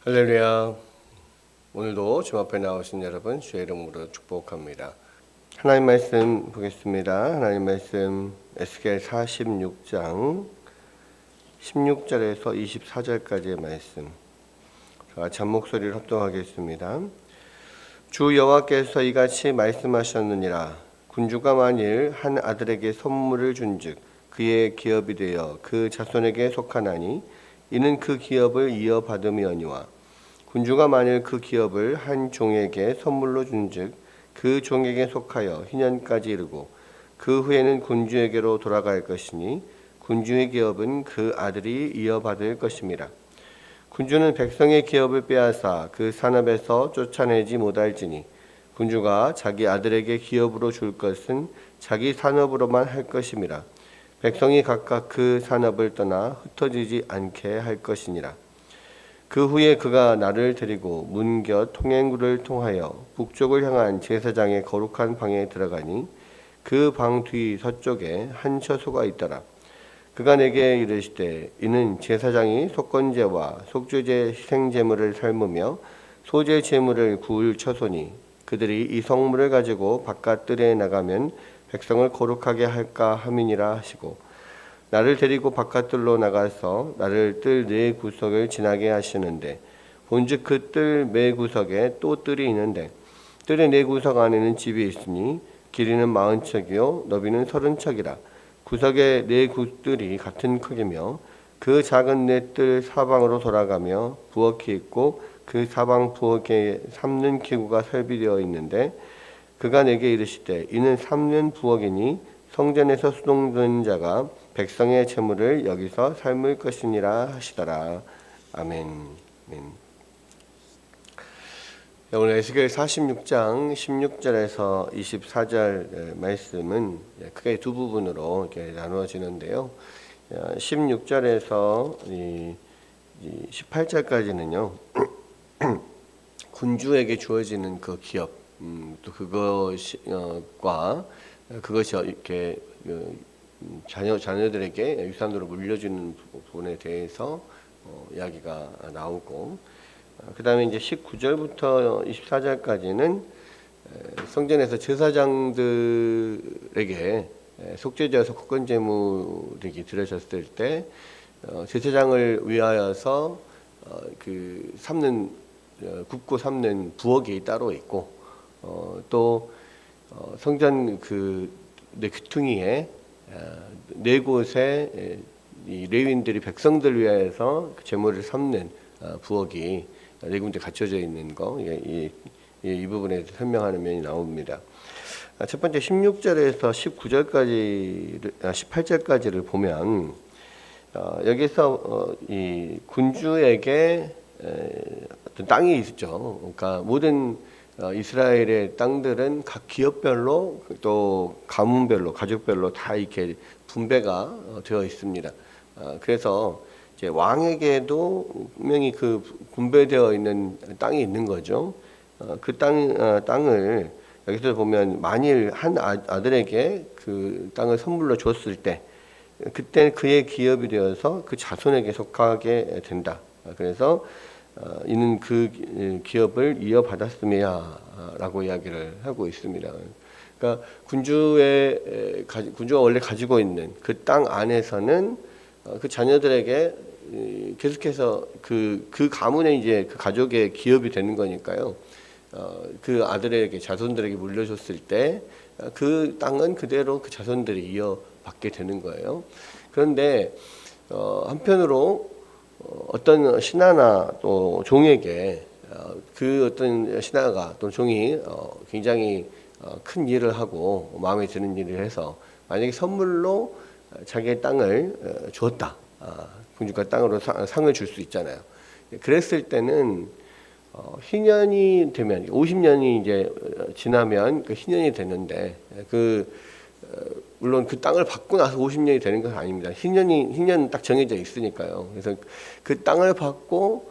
할렐루야. 오늘도 주님 앞에 나오신 여러분 주의 이름으로 축복합니다. 하나님 말씀 보겠습니다. 하나님 말씀 에스겔 46장 16절에서 24절까지의 말씀. 다 같이 한 목소리를 합동하겠습니다. 주 여호와께서 이같이 말씀하셨느니라. 군주가 만일 한 아들에게 선물을 준즉 그의 기업이 되어 그 자손에게 속하나니 이는 그 기업을 이어받음이거니와 군주가 만일 그 기업을 한 종에게 선물로 준즉 그 종에게 속하여 희년까지 이르고 그 후에는 군주에게로 돌아갈 것이니 군주의 기업은 그 아들이 이어받을 것임이라. 군주는 백성의 기업을 빼앗아 그 산업에서 쫓아내지 못할지니 군주가 자기 아들에게 기업으로 줄 것은 자기 산업으로만 할 것임이라. 백성이 각각 그 산업을 떠나 흩어지지 않게 할 것이니라. 그 후에 그가 나를 데리고 문곁 통행구를 통하여 북쪽을 향한 제사장의 거룩한 방에 들어가니 그 방 뒤 서쪽에 한 처소가 있더라. 그가 내게 이르시되 이는 제사장이 속건제와 속죄제 희생제물을 삶으며 소제 제물을 구울 처소니 그들이 이 성물을 가지고 바깥 뜰에 나가면 백성을 거룩하게 할까 함이니라 하시고 나를 데리고 바깥뜰로 나가서 나를 뜰 네 구석을 지나게 하시는데 본즉 그 뜰 매 구석에 또 뜰이 있는데 뜰의 네 구석 안에는 집이 있으니 길이는 40척이요 너비는 30척이라. 구석의 네 뜰이 같은 크기며 그 작은 네 뜰 사방으로 돌아가며 부엌이 있고 그 사방 부엌에 삶는 기구가 설비되어 있는데 그가 내게 이르시되 이는 삶는 부엌이니 성전에서 수동된 자가 백성의 재물을 여기서 삶을 것이니라 하시더라. 아멘. 아멘. 오늘 에스겔 46장 16절에서 24절 말씀은 크게 두 부분으로 이렇게 나누어지는데요. 16절에서 18절까지는요. 군주에게 주어지는 그 기업, 또 그것과 그것이 이렇게 자녀들에게 유산으로 물려주는 부분에 대해서 이야기가 나오고, 그 다음에 이제 19절부터 24절까지는 성전에서 제사장들에게 속죄제와 속건제물이 드려졌을 때 제사장을 위하여서 그 굽고 삶는 부엌이 따로 있고, 또 성전 그 귀퉁이에 네 곳에 이 레위인들이 백성들 위하여서 제물을 삶는 부엌이 네 군데 갖춰져 있는 거, 이 부분에 설명하는 면이 나옵니다. 첫 번째 16절에서 18절까지를 보면 여기서 이 군주에게 어떤 땅이 있죠. 그러니까 모든 이스라엘의 땅들은 각 기업별로 또 가문별로 가족별로 다 이렇게 분배가 되어 있습니다. 그래서 이제 왕에게도 분명히 그 분배되어 있는 땅이 있는 거죠. 그 땅을 여기서 보면 만일 한 아들에게 그 땅을 선물로 줬을 때 그때 그의 기업이 되어서 그 자손에게 속하게 된다. 그래서 이는 그 기업을 이어받았음이야라고 이야기를 하고 있습니다. 그러니까 군주가 원래 가지고 있는 그 땅 안에서는 그 자녀들에게 계속해서 그 가문의 이제 그 가족의 기업이 되는 거니까요. 그 아들에게 자손들에게 물려줬을 때 그 땅은 그대로 그 자손들이 이어받게 되는 거예요. 그런데 한편으로 어떤 신하나 또 종에게 그 어떤 신하가 또 종이 굉장히 큰 일을 하고 마음에 드는 일을 해서 만약에 선물로 자기의 땅을 주었다. 군주가 땅으로 상을 줄 수 있잖아요. 그랬을 때는 희년이 되면 50년이 이제 지나면 그 희년이 되는데 물론 그 땅을 받고 나서 50년이 되는 건 아닙니다. 희년은 딱 정해져 있으니까요. 그래서 그 땅을 받고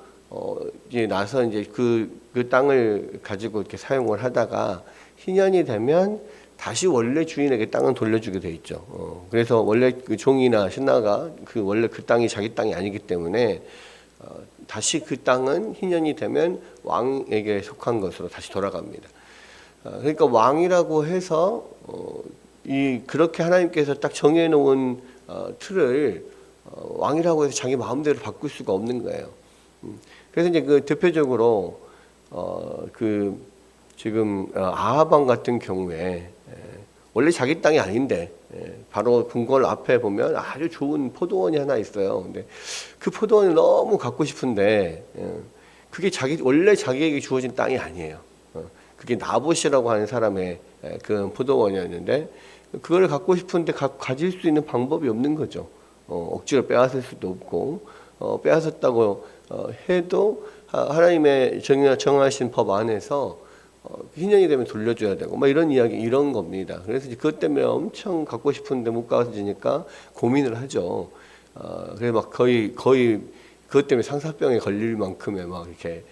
이제 나서 이제 그 땅을 가지고 이렇게 사용을 하다가 희년이 되면 다시 원래 주인에게 땅은 돌려주게 돼 있죠. 그래서 원래 그 종이나 신하가 원래 그 땅이 자기 땅이 아니기 때문에 다시 그 땅은 희년이 되면 왕에게 속한 것으로 다시 돌아갑니다. 그러니까 왕이라고 해서 그렇게 하나님께서 딱 정해놓은 틀을 왕이라고 해서 자기 마음대로 바꿀 수가 없는 거예요. 그래서 이제 그 대표적으로 지금 아합 왕 같은 경우에 원래 자기 땅이 아닌데 바로 궁궐 앞에 보면 아주 좋은 포도원이 하나 있어요. 근데 그 포도원이 너무 갖고 싶은데 그게 원래 자기에게 주어진 땅이 아니에요. 그게 나봇이라고 하는 사람의 그 포도원이었는데 그걸 갖고 싶은데 가질 수 있는 방법이 없는 거죠. 억지로 빼앗을 수도 없고 빼앗았다고 해도 하나님의 정하신 법 안에서 희년이 되면 돌려줘야 되고 막 이런 겁니다. 그래서 그것 때문에 엄청 갖고 싶은데 못 가지니까 고민을 하죠. 그래서 막 거의 그것 때문에 상사병에 걸릴 만큼의 막 이렇게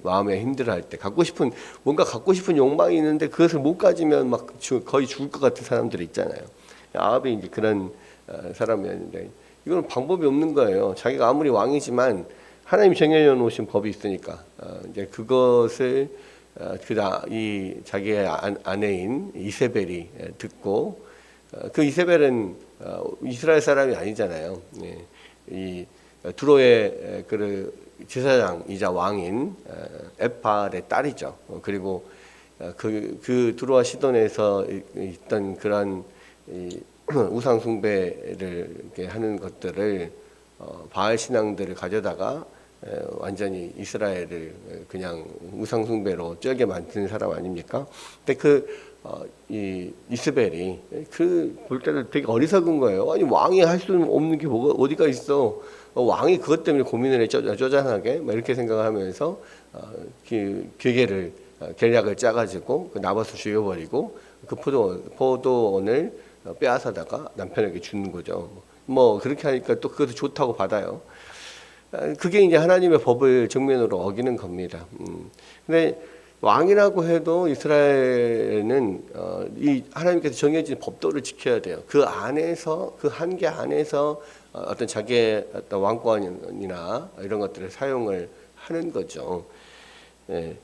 마음에 힘들어할 때 뭔가 갖고 싶은 욕망이 있는데 그것을 못 가지면 막 거의 죽을 것 같은 사람들이 있잖아요. 아합이 이제 그런 사람이었는데 이건 방법이 없는 거예요. 자기가 아무리 왕이지만 하나님 정해 놓으신 법이 있으니까 이제 그것을 이 자기의 아내인 이세벨이 듣고 그 이세벨은 이스라엘 사람이 아니잖아요. 이 두로의 그 제사장이자 왕인 에팔의 딸이죠. 그리고 그 두로와 시돈에서 있던 그런 우상 숭배를 이렇게 하는 것들을 바알 신앙들을 가져다가 완전히 이스라엘을 그냥 우상 숭배로 쩔게 만드는 사람 아닙니까? 근데 이 이스벨이 볼 때는 되게 어리석은 거예요. 아니 왕이 할 수 없는 게 뭐가 어디가 있어? 왕이 그것 때문에 고민을 해 쪼잔하게 이렇게 생각하면서 계략을 짜가지고 그 나봇을 죽여버리고 그 포도원을 빼앗아다가 남편에게 주는 거죠. 뭐 그렇게 하니까 또 그것도 좋다고 받아요. 그게 이제 하나님의 법을 정면으로 어기는 겁니다. 근데 왕이라고 해도 이스라엘은 이 하나님께서 정해진 법도를 지켜야 돼요. 그 안에서 그 한계 안에서 어떤 자기의 어떤 왕권이나 이런 것들을 사용을 하는 거죠.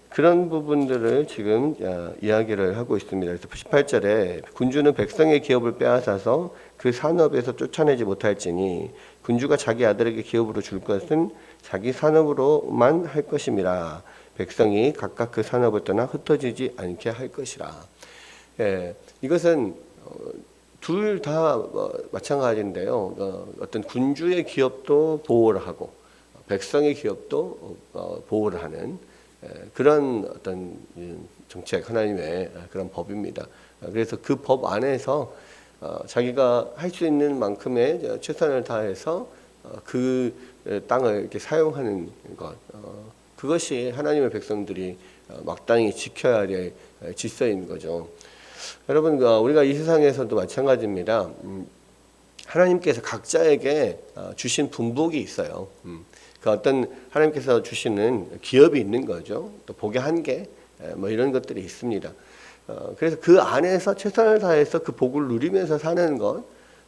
그런 부분들을 지금 이야기를 하고 있습니다. 그래서 18절에 군주는 백성의 기업을 빼앗아서 그 산업에서 쫓아내지 못할지니 군주가 자기 아들에게 기업으로 줄 것은 자기 산업으로만 할 것임이라. 백성이 각각 그 산업을 떠나 흩어지지 않게 할 것이라. 이것은 둘 다 마찬가지인데요. 어떤 군주의 기업도 보호를 하고 백성의 기업도 보호를 하는 그런 어떤 정책, 하나님의 그런 법입니다. 그래서 그 법 안에서 자기가 할 수 있는 만큼의 최선을 다해서 그 땅을 이렇게 사용하는 것, 그것이 하나님의 백성들이 마땅히 지켜야 될 질서인 거죠. 여러분, 우리가 이 세상에서도 마찬가지입니다. 하나님께서 각자에게 주신 분복이 있어요. 그 어떤 하나님께서 주시는 기업이 있는 거죠. 또 복의 한계, 뭐 이런 것들이 있습니다. 그래서 그 안에서 최선을 다해서 그 복을 누리면서 사는 것,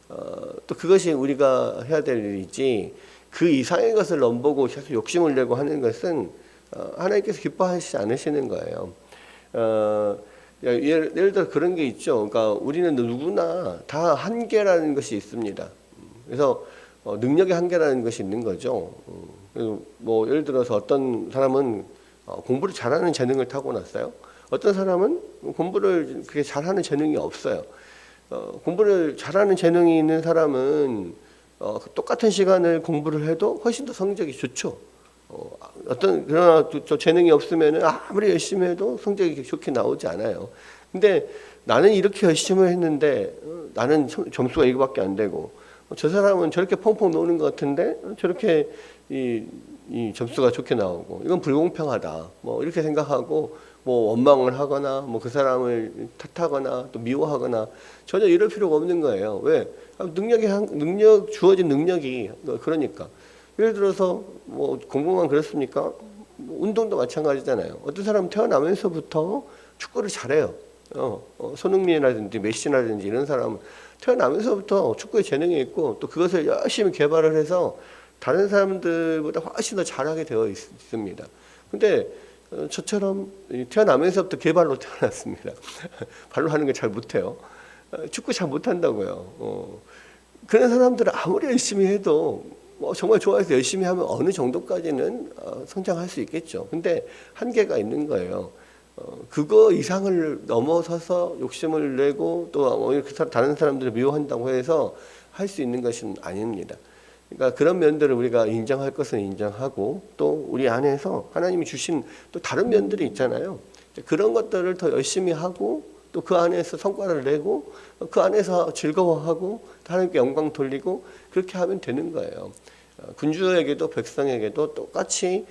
또 그것이 우리가 해야 될 일이지, 그 이상의 것을 넘보고 계속 욕심을 내고 하는 것은 하나님께서 기뻐하시지 않으시는 거예요. 예를 들어 그런 게 있죠. 그러니까 우리는 누구나 다 한계라는 것이 있습니다. 그래서 능력의 한계라는 것이 있는 거죠. 뭐 예를 들어서 어떤 사람은 공부를 잘하는 재능을 타고났어요. 어떤 사람은 공부를 그렇게 잘하는 재능이 없어요. 공부를 잘하는 재능이 있는 사람은 똑같은 시간을 공부를 해도 훨씬 더 성적이 좋죠. 그러나 저 재능이 없으면 아무리 열심히 해도 성적이 좋게 나오지 않아요. 근데 나는 이렇게 열심히 했는데 나는 점수가 이거밖에 안 되고, 저 사람은 저렇게 펑펑 노는 것 같은데 저렇게 이 점수가 좋게 나오고, 이건 불공평하다. 뭐 이렇게 생각하고 뭐 원망을 하거나 뭐 그 사람을 탓하거나 또 미워하거나 전혀 이럴 필요가 없는 거예요. 왜? 주어진 능력이 그러니까. 예를 들어서 뭐 공부만 그렇습니까? 뭐 운동도 마찬가지잖아요. 어떤 사람은 태어나면서부터 축구를 잘해요. 손흥민이라든지 메시라든지 이런 사람은 태어나면서부터 축구에 재능이 있고 또 그것을 열심히 개발을 해서 다른 사람들보다 훨씬 더 잘하게 되어 있습니다. 근데 저처럼 태어나면서부터 개발로 태어났습니다. 발로 하는 걸 잘 못해요. 축구 잘 못한다고요. 그런 사람들은 아무리 열심히 해도 정말 좋아해서 열심히 하면 어느 정도까지는 성장할 수 있겠죠. 근데 한계가 있는 거예요. 그거 이상을 넘어서서 욕심을 내고 또 다른 사람들을 미워한다고 해서 할 수 있는 것은 아닙니다. 그러니까 그런 면들을 우리가 인정할 것은 인정하고 또 우리 안에서 하나님이 주신 또 다른 면들이 있잖아요. 그런 것들을 더 열심히 하고 또 그 안에서 성과를 내고 그 안에서 즐거워하고 하나님께 영광 돌리고 그렇게 하면 되는 거예요. 군주에게도 백성에게도 똑같이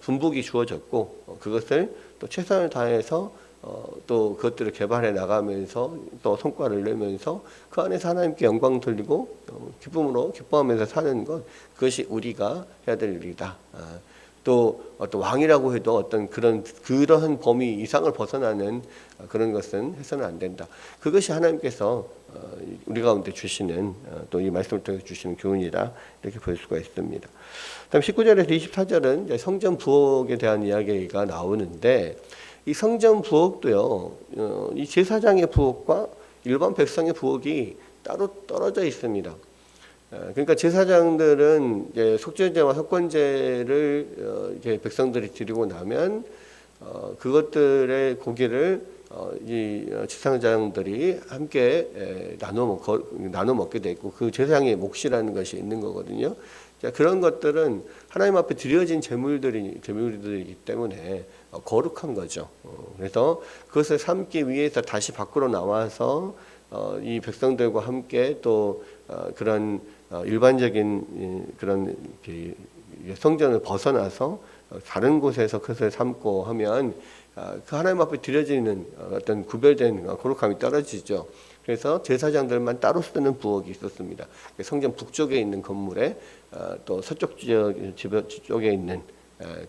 분복이 주어졌고 그것을 또 최선을 다해서 또 그것들을 개발해 나가면서 또 성과를 내면서 그 안에서 하나님께 영광 돌리고 기쁨으로 기뻐하면서 사는 것, 그것이 우리가 해야 될 일이다. 또 어떤 왕이라고 해도 어떤 그러한 범위 이상을 벗어나는 그런 것은 해서는 안 된다. 그것이 하나님께서 우리 가운데 주시는 또 이 말씀을 통해 주시는 교훈이다, 이렇게 볼 수가 있습니다. 다음 19절에서 24절은 이제 성전 부엌에 대한 이야기가 나오는데 이 성전 부엌도요, 이 제사장의 부엌과 일반 백성의 부엌이 따로 떨어져 있습니다. 그러니까 제사장들은 이제 속죄제와 석권제를 이제 백성들이 드리고 나면 그것들의 고기를 이 제사장들이 함께 나눠 먹게 돼 있고 그 제사장의 몫이라는 것이 있는 거거든요. 자, 그런 것들은 하나님 앞에 드려진 제물들이기 때문에 거룩한 거죠. 그래서 그것을 삼기 위해서 다시 밖으로 나와서 이 백성들과 함께 또 그런 일반적인 그런 성전을 벗어나서 다른 곳에서 그것을 삼고 하면 그 하나님 앞에 드려지는 어떤 구별된 거룩함이 떨어지죠. 그래서 제사장들만 따로 쓰는 부엌이 있었습니다. 성전 북쪽에 있는 건물에 또 서쪽 쪽에 있는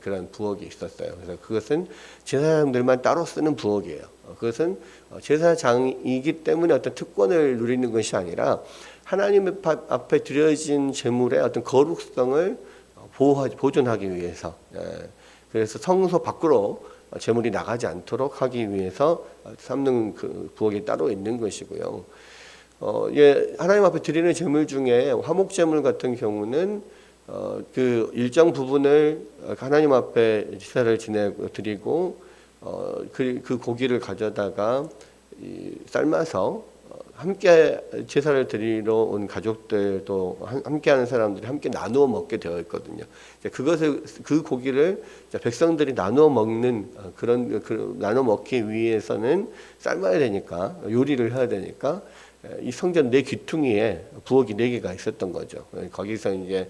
그런 부엌이 있었어요. 그래서 그것은 제사장들만 따로 쓰는 부엌이에요. 그것은 제사장이기 때문에 어떤 특권을 누리는 것이 아니라 하나님 앞에 드려진 제물의 어떤 거룩성을 보존하기 위해서, 그래서 성소 밖으로 제물이 나가지 않도록 하기 위해서 삼는 그 부엌이 따로 있는 것이고요. 하나님 앞에 드리는 제물 중에 화목 제물 같은 경우는 그 일정 부분을 하나님 앞에 제사를 드리고 그 고기를 가져다가 삶아서 함께 제사를 드리러 온 가족들도 함께하는 사람들이 함께 나누어 먹게 되어 있거든요. 그 고기를 백성들이 나누어 먹는 나누어 먹기 위해서는 삶아야 되니까, 요리를 해야 되니까 이 성전 네 귀퉁이에 부엌이 4개가 있었던 거죠. 거기서 이제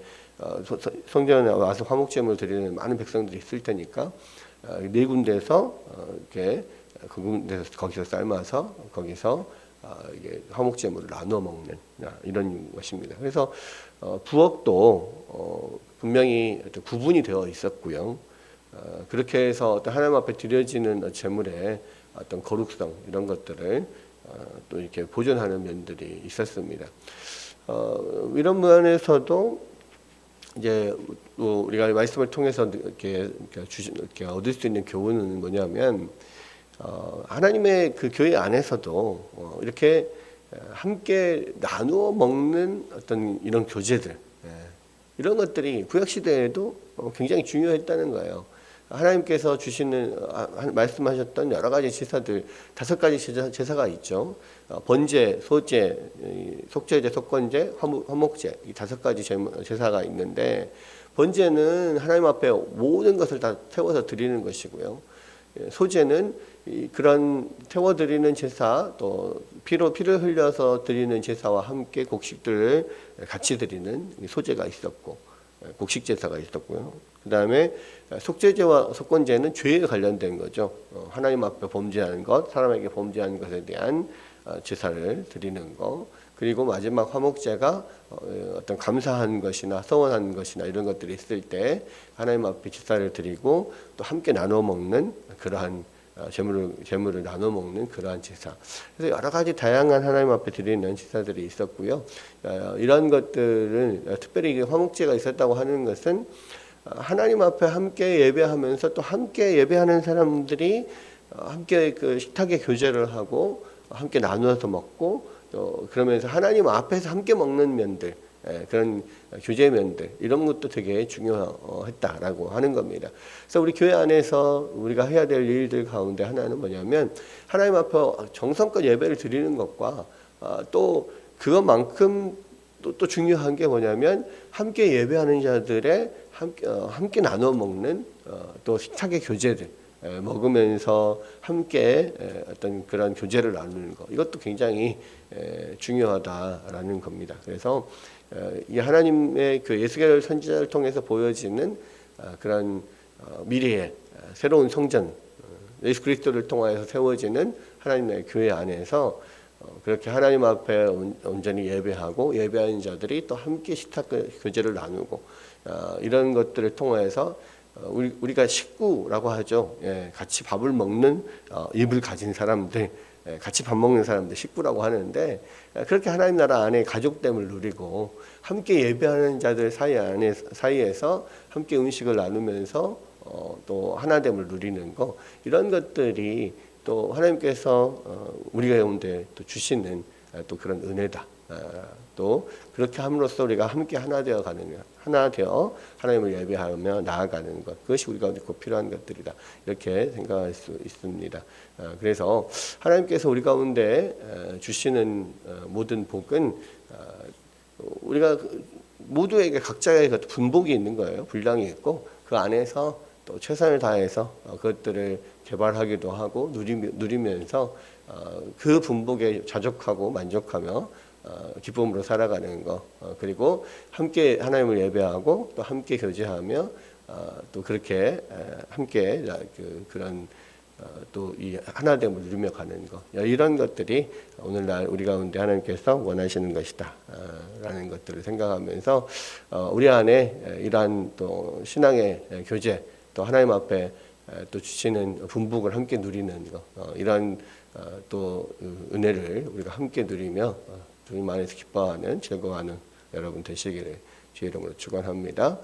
성전에 와서 화목제물을 드리는 많은 백성들이 있을 테니까 4군데에서 이렇게 거기서 삶아서 거기서 이게 화목제물을 나누어 먹는 이런 것입니다. 그래서 부엌도 분명히 구분이 되어 있었고요. 그렇게 해서 어떤 하나님 앞에 드려지는 제물의 어떤 거룩성 이런 것들을 또 이렇게 보존하는 면들이 있었습니다. 이런 면에서도 이제 우리가 말씀을 통해서 이렇게 얻을 수 있는 교훈은 뭐냐면 하나님의 그 교회 안에서도 이렇게 함께 나누어 먹는 어떤 이런 교제들, 이런 것들이 구약 시대에도 굉장히 중요했다는 거예요. 하나님께서 주시는 말씀하셨던 여러 가지 제사들 5가지 제사가 있죠. 번제, 소제, 속죄제, 속건제, 화목제 이 5가지 제사가 있는데 번제는 하나님 앞에 모든 것을 다 태워서 드리는 것이고요. 소제는 그런 태워드리는 제사, 또 피를 흘려서 드리는 제사와 함께 곡식들을 같이 드리는 소제가 있었고, 곡식 제사가 있었고요. 그 다음에 속죄제와 속건제는 죄에 관련된 거죠. 하나님 앞에 범죄하는 것, 사람에게 범죄하는 것에 대한 제사를 드리는 것. 그리고 마지막 화목제가 어떤 감사한 것이나 서원한 것이나 이런 것들이 있을 때 하나님 앞에 제사를 드리고 또 함께 나눠 먹는 그러한 재물을 나눠 먹는 그러한 제사. 그래서 여러 가지 다양한 하나님 앞에 드리는 제사들이 있었고요. 이런 것들은 특별히 이게 화목제가 있었다고 하는 것은 하나님 앞에 함께 예배하면서 또 함께 예배하는 사람들이 함께 그 식탁에 교제를 하고 함께 나누어서 먹고 또 그러면서 하나님 앞에서 함께 먹는 면들, 그런 교제면들 이런 것도 되게 중요했다라고 하는 겁니다. 그래서 우리 교회 안에서 우리가 해야 될 일들 가운데 하나는 뭐냐면 하나님 앞에 정성껏 예배를 드리는 것과 또 그것만큼 또 중요한 게 뭐냐면 함께 예배하는 자들의 함께 나눠 먹는 또 식탁의 교제들 먹으면서 함께 어떤 그런 교제를 나누는 것 이것도 굉장히 중요하다라는 겁니다. 그래서 이 하나님의 그 예수겔 선지자를 통해서 보여지는 그런 미래의 새로운 성전 예수 그리스도를 통하여서 세워지는 하나님의 교회 안에서 그렇게 하나님 앞에 온전히 예배하고 예배하는 자들이 또 함께 식탁 교제를 나누고 이런 것들을 통해서 우리가 식구라고 하죠. 같이 밥을 먹는 입을 가진 사람들, 같이 밥 먹는 사람들 식구라고 하는데 그렇게 하나님 나라 안에 가족됨을 누리고 함께 예배하는 자들 사이에서 함께 음식을 나누면서 또 하나됨을 누리는 거 이런 것들이 또 하나님께서 우리 가운데 또 주시는 또 그런 은혜다. 또 그렇게 함으로써 우리가 함께 하나 되어 하나님을 예배하며 나아가는 것 그것이 우리 가운데 꼭 필요한 것들이다 이렇게 생각할 수 있습니다. 그래서 하나님께서 우리 가운데 주시는 모든 복은 우리가 모두에게 각자의 분복이 있는 거예요. 분량이 있고 그 안에서 또 최선을 다해서 그것들을 개발하기도 하고 누리면서 그 분복에 자족하고 만족하며 기쁨으로 살아가는 것 그리고 함께 하나님을 예배하고 또 함께 교제하며 또 그렇게 함께 그런 또 이 하나됨을 누리며 가는 것 이런 것들이 오늘날 우리 가운데 하나님께서 원하시는 것이다 라는 것들을 생각하면서 우리 안에 이러한 또 신앙의 교제 또 하나님 앞에 또 주시는 분복을 함께 누리는 것 이런 또 은혜를 우리가 함께 누리며 주님 안에서 기뻐하는 즐거워하는 여러분 되시기를 주의 이름으로 축원합니다.